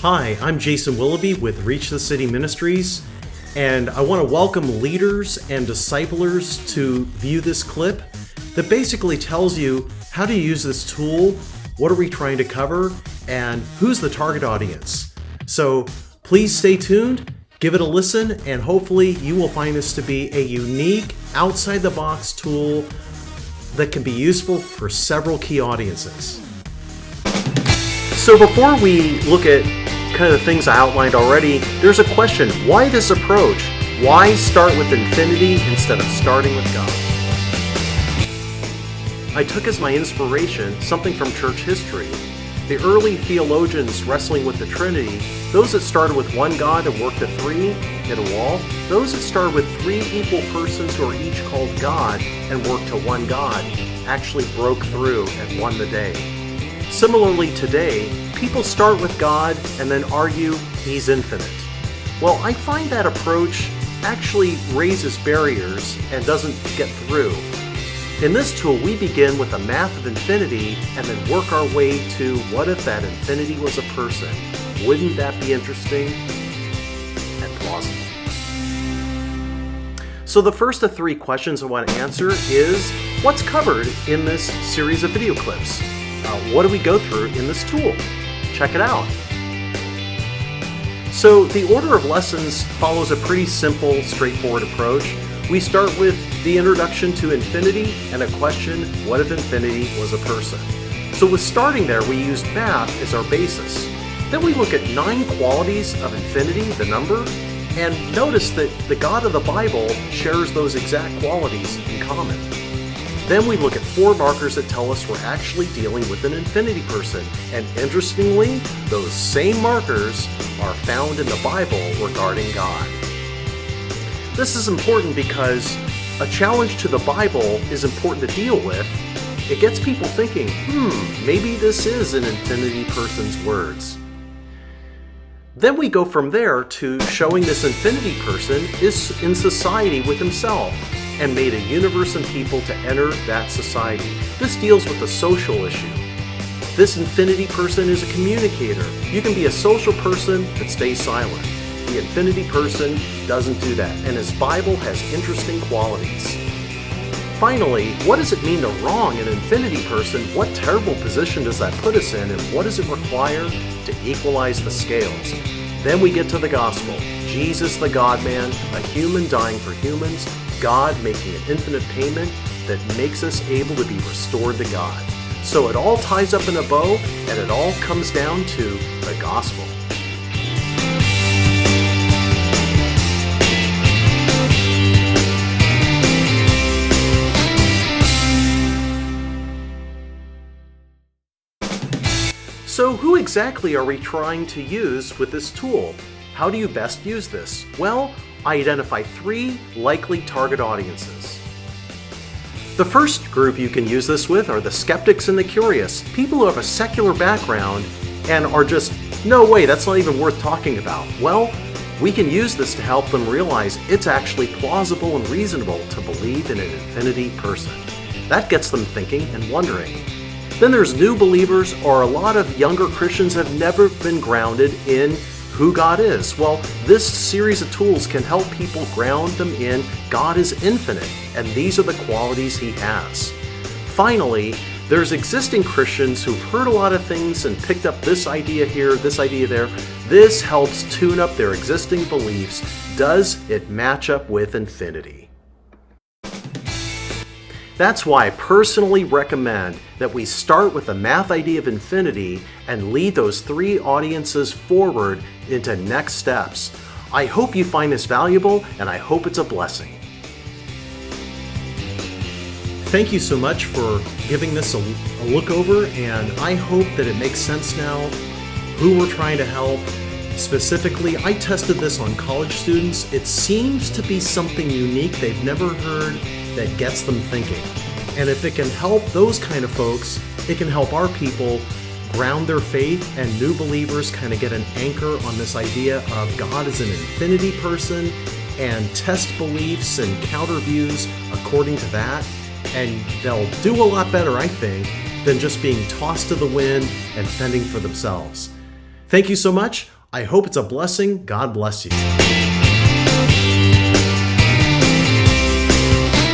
Hi, I'm Jason Willoughby with Reach the City Ministries, and I want to welcome leaders and disciplers to view this clip that basically tells you how to use this tool, what are we trying to cover, and who's the target audience. So please stay tuned, give it a listen, and hopefully you will find this to be a unique, outside-the-box tool that can be useful for several key audiences. So before we look at kind of the things I outlined already, there's a question. Why this approach? Why start with infinity instead of starting with God? I took as my inspiration something from church history. The early theologians wrestling with the Trinity, those that started with one God and worked to three, hit a wall. Those that started with three equal persons who are each called God and worked to one God actually broke through and won the day. Similarly today, people start with God and then argue He's infinite. Well, I find that approach actually raises barriers and doesn't get through. In this tool, we begin with the math of infinity and then work our way to what if that infinity was a person? Wouldn't that be interesting and plausible? So the first of three questions I want to answer is, what's covered in this series of video clips? What do we go through in this tool? Check it out. So the order of lessons follows a pretty simple, straightforward approach. We start with the introduction to infinity and a question, what if infinity was a person? So with starting there, we use math as our basis. Then we look at 9 qualities of infinity, the number, and notice that the God of the Bible shares those exact qualities in common. Then we look at 4 markers that tell us we're actually dealing with an infinity person. And interestingly, those same markers are found in the Bible regarding God. This is important because a challenge to the Bible is important to deal with. It gets people thinking, maybe this is an infinity person's words. Then we go from there to showing this infinity person is in society with himself and made a universe and people to enter that society. This deals with the social issue. This infinity person is a communicator. You can be a social person that stays silent. The infinity person doesn't do that, and his Bible has interesting qualities. Finally, what does it mean to wrong an infinity person? What terrible position does that put us in, and what does it require to equalize the scales? Then we get to the gospel. Jesus, the God-man, a human dying for humans, God making an infinite payment that makes us able to be restored to God. So it all ties up in a bow, and it all comes down to the gospel. So who exactly are we trying to use with this tool? How do you best use this? Well, I identify 3 likely target audiences. The first group you can use this with are the skeptics and the curious, people who have a secular background and are just, no way, that's not even worth talking about. Well, we can use this to help them realize it's actually plausible and reasonable to believe in an infinity person. That gets them thinking and wondering. Then there's new believers, or a lot of younger Christians have never been grounded in who God is. Well, this series of tools can help people ground them in God is infinite, and these are the qualities He has. Finally, there's existing Christians who've heard a lot of things and picked up this idea here, this idea there. This helps tune up their existing beliefs. Does it match up with infinity? That's why I personally recommend that we start with the math idea of infinity and lead those 3 audiences forward into next steps. I hope you find this valuable, and I hope it's a blessing. Thank you so much for giving this a look over, and I hope that it makes sense now who we're trying to help. Specifically, I tested this on college students. It seems to be something unique they've never heard that gets them thinking. And if it can help those kind of folks, it can help our people ground their faith, and new believers kind of get an anchor on this idea of God as an infinity person, and test beliefs and counter views according to that. And they'll do a lot better, I think, than just being tossed to the wind and fending for themselves. Thank you so much. I hope it's a blessing. God bless you.